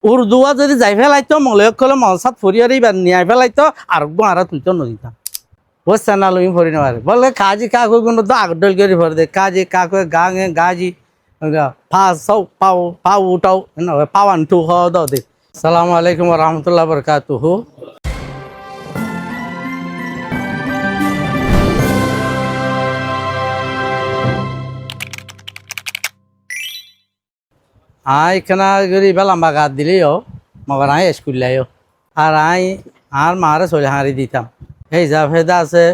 উর্দুয়া যদি যাই ফেলাইতো মলয়ক কলে মলসাত ফরিয়ার এইবার নিয়ে ফেলাইতো আর আর তুলতো নদীতাম বুঝছেন না লুই ফরি নেওয়ারে বলে কাজি কাকু কোনো তো আগডল করে ভরে দে কাজি কাকু গাঙে গাজি পা সৌ পাও পাও উঠাও পাওয়ান টু হওয়া দাও দে সালামু আলাইকুম রহমতুল্লাহ বরকাতুহু আই খানা গরি বেলা বাগাত দিলিও মগর আই স্কুল লাইও আর আই আর মারে চলে হাঁড়ি দিতাম এই যা ফেদা আছে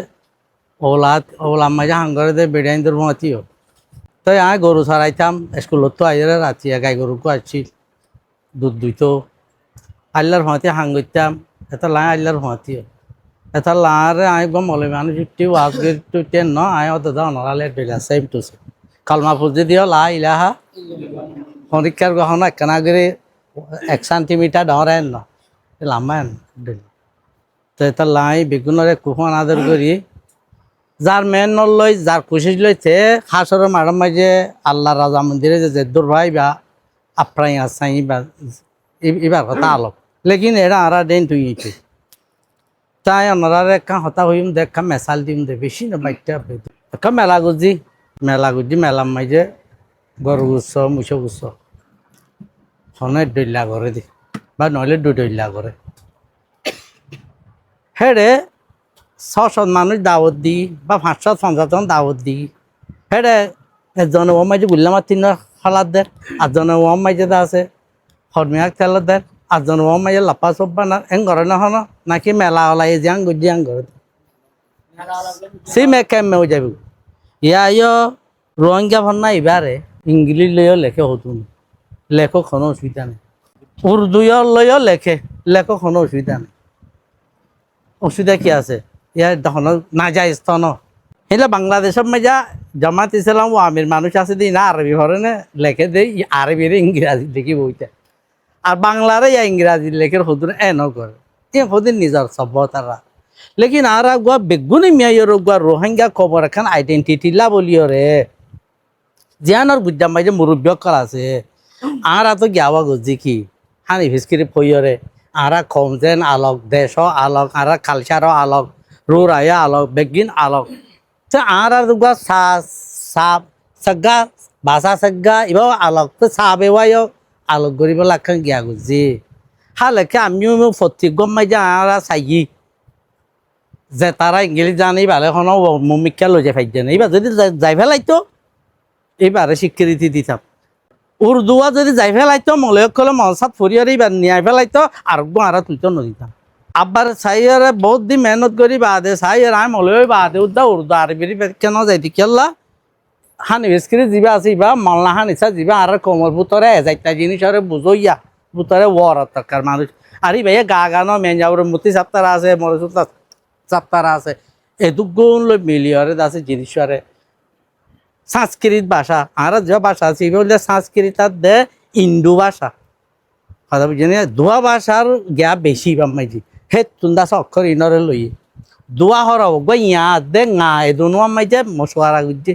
ওলা মাঝে হাঙ্গরে দে বেড়াইন তোর মতিও তাই আই গরু ছাড়াইতাম স্কুলত তো আইরে রাতি গাই গরুকে আসছি দুধ দুইতো আল্লাহর ভাঁতি হাঙ্গইতাম এটা লাই আল্লাহর ভাঁতিও এটা লারে আই গম মলে মানুষ ফিফটি ওয়াজ টু টেন ন আই অত দাও নরালে বেলা সেম টু সেম কালমা পুজি দিও লা ইলাহা পরীক্ষার গহনা একখানা করে 1 সেন্টিমিটার ধরেন না লাম্বান তো এটা লাই বেগুনরে কুহন আদর করি যার মেন লই যার কোশিস লইছে হাসর মারাম মাঝে আল্লাহ রাজা মন্দিরে যে জেদ্দুর ভাই বা আপ্রাই আসাই বা এবার কথা আলোক লেকিন এরা আরা দেন তুই তাই ওনারা একটা হতা হইম দেখা মেসাল দিম দে বেশি না বাইকটা একটা মেলা গুজি মেলাম মাঝে গরু গুচ্ছ মুছো গুচ্ছ হনে ডইলা করে দি বা নইলে ডইলা করে হেড়ে 600 মানুষ দাওয়াত দি বা 550 জন দাওয়াত দি হেড়ে একজনে ও মাঝে গুল্লা মাতিন খালাদ দের আজনে ও মাঝে দা আছে হরমিয়াক তেলত দের আজনে ও মাঝে লাপা সব্বা না এং ঘরে না হন নাকি মেলা ওলাই যাং গুজিয়াং ঘরে সি মে কেমে যাবি ইয়া রোহিঙ্গা ভন্না এবারে ইংলিশ লইও লেখে হতুন লেখক কোনো অসুবিধা নেই উর্দুও লইও লেখক কোনো অসুবিধা নেই অসুবিধা কি আছে ইয়ার তখন না যায় স্তন এলে বাংলাদেশের মজা জামাত ইসলাম ও আমির মানুষ আছে দি না আরবি হরনে লেখে দেই আরবির ইংরাজি লিখি বইতে আর বাংলারে ইয়া ইংরাজি লেখের হদুর এন করে এ হদিন নিজের সভ্যতারা লেকিন আর গুয়া বেগুনি মিয়াইর গুয়া রোহিঙ্গা খবর এখন আইডেন্টিটি লা বলিও রে জিয়ানোর গুজাম ভাই যে মুরব্বী কল আছে আর তো গিয়াওয়া গজি কি হানি ভিস্কিরি ফইরে আর কম যেন আলোক দেশ আলোক আর কালচার আলোক রুরায়া আলোক বেগিন আলোক তো আর গুয়া সাপ সগা ভাষা সগা এবার আলোক তো সাবে ওয়াইও আলোক গরিব লাখান গিয়া গুজি হালেকে আমিও ফতি গম মাই যে আর চাই যে তারা ইংলিশ জানি ভালো কোনো মুমিকা লই যাই ফাইজে না এবার যদি যাই ফেলাইতো এইবারে স্বীকৃতি দিতাম উর্দুয়া যদি যাই ফেলাইতো মলয়ক কলে মলসাত ফরিয়ার এইবার নিয়ে ফেলাইতো আর আর তুলতো নদীতাম আবার সাইয়ারে বহুত দিন মেহনত করি বাদে সাইয়ার আমি মলয় বাদে উদ্দা উর্দু আরবির কেন যাইতি কেল্লা হানি বেসকিরি যাবা আছে বা মল্লা হানিসা যাবা আর কোমর ভিতরে যাইতা জিনিস আর বুঝইয়া ভিতরে ওয়ার দরকার মানুষ আরে ভাইয়া গা গানো মেন যাওয়ার মতি সাপ্তারা আছে মরসুত সাপ্তারা আছে এদুগুণ লই মিলিয়রে আছে জিনিসরে সংস্কৃত ভাষা আর যে ভাষা আছে বললে সংস্কৃত দে ইন্দু ভাষা কথা বুঝি দোয়া ভাষার জ্ঞা বেশি বামাইজি হে তুন্দা অক্ষর ইনরে লই দোয়া হরাব গো ইয়া দে না এ দুনো মাইজে মশওয়ারা গুজি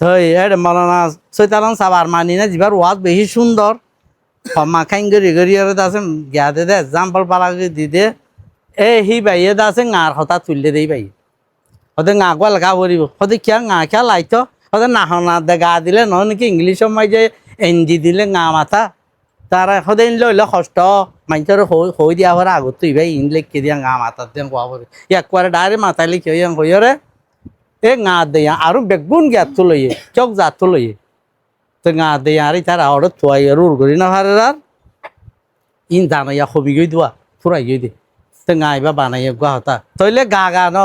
থই এর মলানা সৈতালান সাবার মানি না জিবার ওয়াজ বেশি সুন্দর ক্ষমা খাইন গরি গরি আর দাসে জ্ঞা দে এক্সাম্পল পালা দি দে এ হি বাইয়ে দাসে আর হতা তুললে দেই বাই ওদের গা গোয়া লাগা বলিব ওদের কিয়া গা খেয়া লাইতো ওদের না হনা দে গা দিলে নয় নাকি ইংলিশের মাঝে এনজি দিলে গা মাথা তারা সদায় লইলে কষ্ট মানুষের হই দিয়া হওয়ার আগত তুই ভাই ইন লিখে দিয়া গা মাথা দিয়ে কোয়া পড়ে একবারে ডাইরেক্ট মাথায় লিখে হইরে এ গা দিয়া আর বেগুন গ্যাতো লইয়ে চক জাতো লইয়ে তো গা দিয়া আর তার আওয়ার থুয়াই রুর করি না হারে আর ইন জানাইয়া হবি গই দোয়া ফুরাই গই দে তো গাইবা বানাইয়া গোয়া হতা তইলে গা গা ন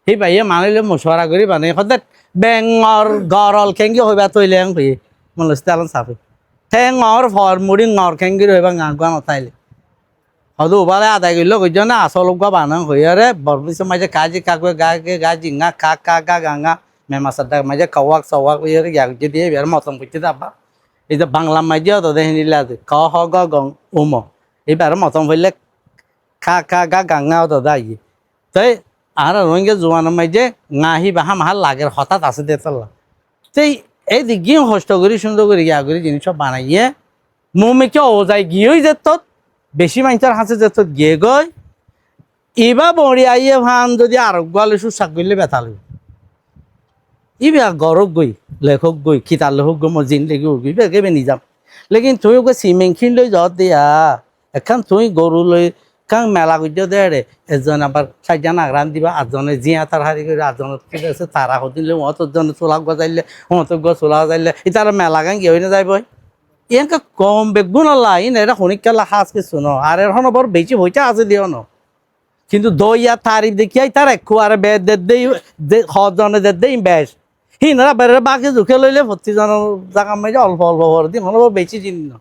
সেই ভাইয়ে মানিলে মশওয়ারা করি বানাই সদায় বেঙর গরল খেঙ্গি হইবা তৈলে হয়ে মনস্তে আলান চাপে ঠেঙর ফরমুড়ি ngor খেঙ্গি হইবা গা গোয়া নতাইলে হয়তো ওবারে আদায় করলো কই না আসল গোয়া বানা হইয়ারে বরবিস মাঝে কাজি কাকুয়ে গাকে গাজি গা কা কা গা গাঙ্গা মেমাসাদা মাঝে কাওয়াক সওয়াক হইয়ারে গা যদি এবার মতম করতে দাবা এই যে বাংলা মাঝে তো দেখিনিলা আছে ক হ গ গং উম এবার মতম হইলে খা খা গা গাঙ্গা তো দাই তাই আর রোহিঙ্গা জোয়ানের মাঝে গাহি বাহা মাহাল লাগের হঠাৎ আছে দেতলা সেই এই দিক গিয়ে কষ্ট করি সুন্দর করে গিয়া করি জিনিস সব বানাইয়ে মুমিকে ও যাই গিয়েই যেত বেশি মানুষের হাসে যেত গিয়ে গই ইবা বড়ি আইয়ে ভান যদি আরোগ্য আলো সুশাক করলে বেতাল ইবা গরক গই লেখক গই খিতার লেখক গই মোর জিন লেগে উগি বেগে বেনি যাম লেকিন তুই ওকে সিমেন্ট লৈ যত দিয়া এখন তুই গরু লৈ কাং মেলা গুজ দে এজন আবার চারজন আগ্রান দিবা আটজনে জিয়া তার হারি করে আটজনের ঠিক আছে তারা হদিলে অতজনে চোলা গজাইলে অত চোলা গজাইলে ইতারা মেলা গান গিয়ে না যাইব ইয়াকে কম বেগুন লাইন এটা শনিকালা সাজ কিছু ন আর এখন বড় বেশি হইতে আছে দিও ন কিন্তু দইয়া তারিফ দেখিয়াই তার একু আর বেদ দেই হজনে দেই বেশ হিনরা বেড়ে বাকি জুখে লইলে প্রতিজনের জায়গা মাঝে অল্প অল্প ভর দিন হলো বেশি জিনিস ন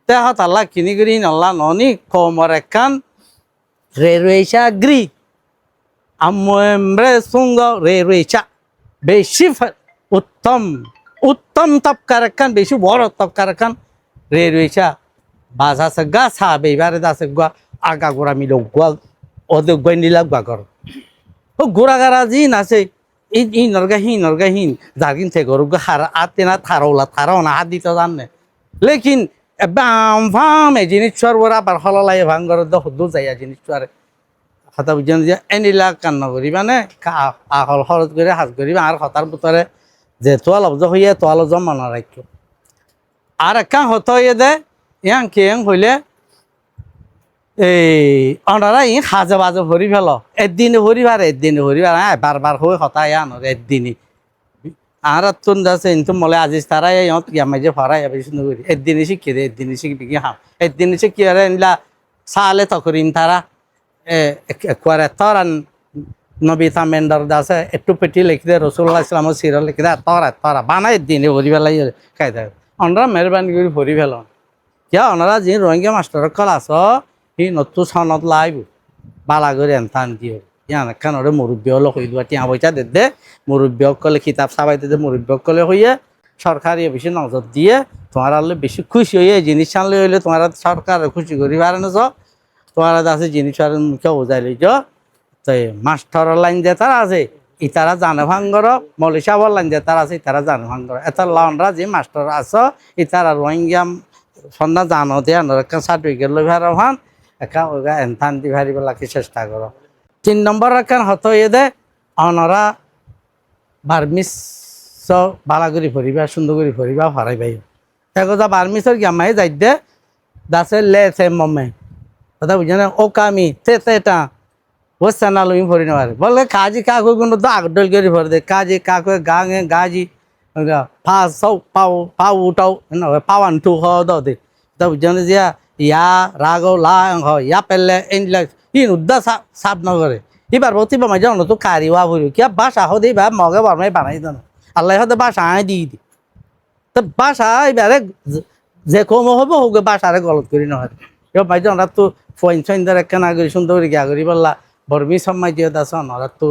তে হাত আল্লাহ কিনি করি আল্লাহ ননি কমর একখান রেরুয়েশা গ্রি আমরে সুঙ্গ রেরুয়েশা বেশি উত্তম উত্তম তপকার একখান বেশি বড় তপকার একখান রেরুয়েশা বাজা সেগা সাবে এবারে দাসে গা আগা গোড়া মিল গোয়া ওদের গোয়াই নিলা গা কর ও গোড়াগারা জিন আছে ই নরগাহীন জাগিন থেকে গরু হার আতে না থারাও না হাত দিতে জানে লেকিন বাম ফাম এই জিনিসটার ওরা আবার হলাই ভাঙ্গর দু যাইয়া জিনিসটারে হাতা বুঝেন যে এনিলা কান্ন করি মানে আহল খরচ করে হাজ করি আর হতার ভিতরে যে তোয়াল অবজ হইয়া তোয়াল জমা না রাখ আর একা হত হইয়ে দে ইয়াং কেং হইলে এই অনারা ই হাজে বাজে ভরি ফেল একদিনে ভরিবার হ্যাঁ বারবার হয়ে হতা আনর একদিনই আর তুন যাচ্ছে কিন্তু মলে আজিজ তারাই ইহঁত ইয়ামাই যে ফরাই বেশি করি একদিনই শিখি দে একদিনই শিখবি কি হাম একদিনই শিখি আর এনলা সালে তকরিম তারা একবারে তরান নবী তামেন্ডর দাসে একটু পেটি লিখি দে রসুল্লাহ ইসলামের সিরা লিখি দে তরা বানাই একদিনে ভরি ফেলাই খাই দেয় অনরা মেহরবানি করে ভরি ফেল কিয়া অনারা যে Rohingya master call us see নতুন সনত লাইব বালা করে এনথান দিয়ে ইয়ান একখান ওরে মুরব্বী হলো হই দোয়া টিয়া পয়সা দে মুরব্বী কলে কিতাব সাবাই দে মুরব্বী কলে হইয়ে সরকারি বেশি নজর দিয়ে তোমার আলো বেশি খুশি হইয়ে জিনিস আনলে হইলে তোমার সরকার খুশি করি পারে না তোমার আছে জিনিস আর মুখে বোঝাই লইছ তো মাস্টারের লাইন যে তারা আছে ইতারা জানে ভাঙ্গর মলিশাবর লাইন যে তারা আছে ইতারা জানে ভাঙ্গর এত লনরা যে মাস্টার আছো ইতারা রোহিঙ্গা সন্ধ্যা জানো দিয়ে সার্টিফিকেট লই ভার ভান একা ওগা এনথান দি ভারি বেলাকে চেষ্টা করো 3 নম্বর রাখান হত হয়ে দে অনরা বার্মিস বালাগুড়ি ফরিবা সুন্দর করে ফরিবা হরাই ভাই একদা বার্মিসর গ্যামাই যাই দে দাসে লে সে মমে কথা বুঝে না ও কামি তেটা ও সানা লইম ফরি না বলে কাজি কাকু কোনো তো আগডল করে ফর দে কাজি কাকু গাঙে গাজি পা সৌ পাও উঠাও না পাওয়ান টু হ দে তা বুঝে না যে ইয়া রাগো লা ইয়া পেলে এনলা ই উদ্দা সাপ নগরে এবার প্রতিভা মাঝে অন্য তো কারিওয়া ভরি কিয়া বাসা হদে বা মগে বারমাই বানাই দেন আল্লাহ হতে বাসা আয় দিয়ে দি তো বাসা এবারে যে কম হবো হোক বাসারে গলত করি নহয় এবার মাঝে ওনার তো ফইন সইনদার একটা না করি সুন্দর করে গিয়া করি বললা বর্মি সময় দিয়ে দাস ওনারা তো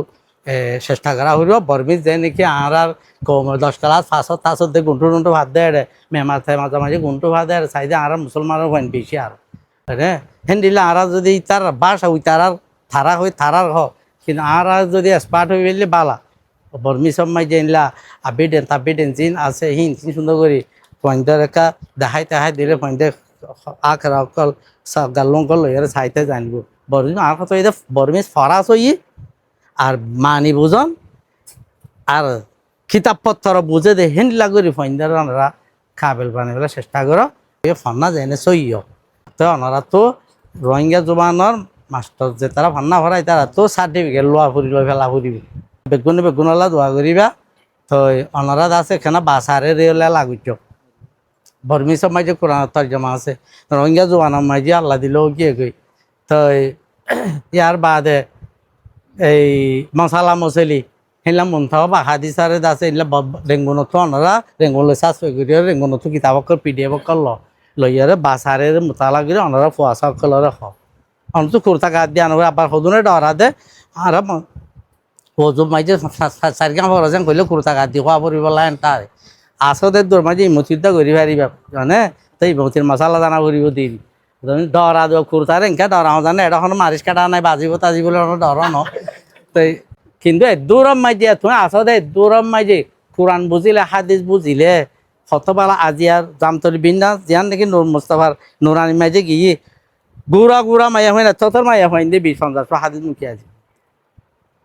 চেষ্টা করা হইব বর্মি যে নাকি আর কম 10 ক্লাস 500 দিয়ে গুন্টু ভাত দেয় মেমার থাই মাঝে গুন্টু ভাত দেয় সাইডে আর মুসলমানের ফইন বেশি আর হ্যাঁ হেন্দিলে আর যদি তার বাসা ওই তার থারা হয়ে থারার হ কিন্তু আর যদি স্পার্ট হয়ে গেলে বালা বর্মি সময় যে ইনলা তাবিডেন জিন আছে হিন সুন্দর করে পয়েন্টের একা দেখাই দিলে পয়েন্টে আখ রাকল গাল্লঙ্কল লইয়ারে চাইতে জানিব বর্মি আর কত এটা বর্মি ফরাস হই আর মানি বুঝন আর কিতাব পত্র বুঝে দে হেন্দিলা করে পয়েন্টার ওনারা খাবেল বানাইবেলা চেষ্টা করো ফন্না যেনে সইয় তো ওনারা তো রোহিঙ্গা জবানোর মাস্টার যে তারা ভান্না ভরাই তারা তো সার্টিফিকেট লোয়া ফুরিল ফেলা ফুরিব বেগুনলা দোয়া করিবা তো ওনারা আছে এখানে বাসারে রেলে লাগুচ বর্মি সময় যে কোরআন তর্জমা আছে রোহিঙ্গা জবানোর মাঝে আল্লাহ দিলেও গিয়ে গই তো ইয়ার বাদে এই মশালা মশলি সেইলা মন্থাও বা হাদিসারে আছে এইলা রেঙ্গুনতো ওনারা রেঙ্গুনলে চাষ করি রেঙ্গুনতো কিতাবকর PDF লইয়ারে বাসারে মোতালা করে ওনারা ফুয়াশা কলরে হ অন্ত কুর্তা গাদ দিয়ে আনবে আবার সদনে ডরা দে আর হজুর মাঝে চারিগাঁ ফরাজান করলে কুর্তা গাদ দিয়ে খোয়া পড়িব লাইন তার আসতে দূর মাঝে ইমতিটা করি পারিবা জানে তো ইমতির মশালা দানা করিব দিন ডরা দেব কুর্তার এনকা ডরা জানে এটা কোনো মারিচ কাটা নাই বাজিব তাজিব ডর ন তো কিন্তু দূরম মাঝে তুমি আসতে দূরম মাঝে কোরআন বুঝিলে হাদিস বুঝিলে কতবেলা আজিয়ার জামতলি বিন্যাস জিয়ান দেখি নূর মুস্তাফার নুরানি মাঝে গিয়ে গুড়া গুড়া মাইয়া হয় না তোর মাইয়া হয় দিয়ে 20-50 হাদিস মুখে আছে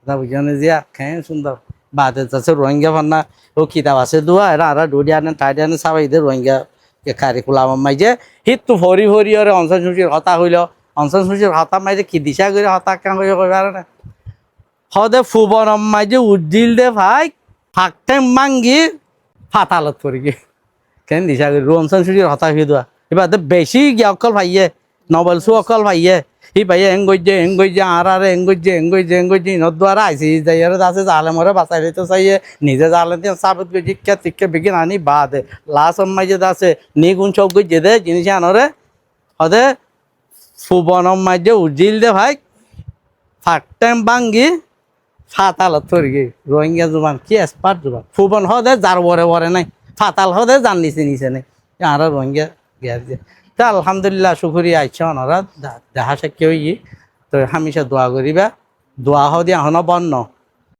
বুঝানে জিয়া খেয়ে সুন্দর বাদে যাচ্ছে রোহিঙ্গা ভান্না ও কিতাব আছে দোয়া এরা আর ডুডি আনে টাইডি আনে সবাই রোহিঙ্গা কারিকুলাম মাইজে হিতু ভরি ভরি ওরে অঞ্চল সুচির হতা হইল অঞ্চল সুচির হতা মাইজে কি দিশা করে হতা কাম করে কইবার না হদে ফুবন মাইজে উজ্জিল দে ভাই ফাঁকতে মাঙ্গি ফাতালত পড়ি গে কেন দিশা করে অঞ্চল সুচির হতা হয়ে দেওয়া এবার বেশি গিয়ে অকল ভাইয়ে নবল সু অকল ভাইয়ে হি ভাইয়ে এঙ্গইজে আর এঙ্গইজে নদ্বারা আইসি যাইয়ারে আছে জালে মরে বাঁচাই লইতে চাইয়ে নিজে জালে দিয়ে সাবত গই জিজ্ঞা টিক্কা বিগিন আনি বাদে লাশ অম্মাই যে আছে নিগুণ চৌক গইজে দে জিনিস আনরে হদে ফুবন অম্মাই যে উজিল দে ভাই ফাঁক টাইম বাঙ্গি ফাতালত পড়ি গে রোহিঙ্গা জুবান কি এক্সপার্ট জুবান ফুবন হদে যার বরে নাই ফাতাল হদে জান নিছে নাই আর রোহিঙ্গা গিয়ার যে তা আলহামদুলিল্লাহ শুকুরিয়া আইসা ওনারা দেখা সাক্ষী হই তো হামেশা দোয়া করিবা দোয়া হদি এখনো বন্য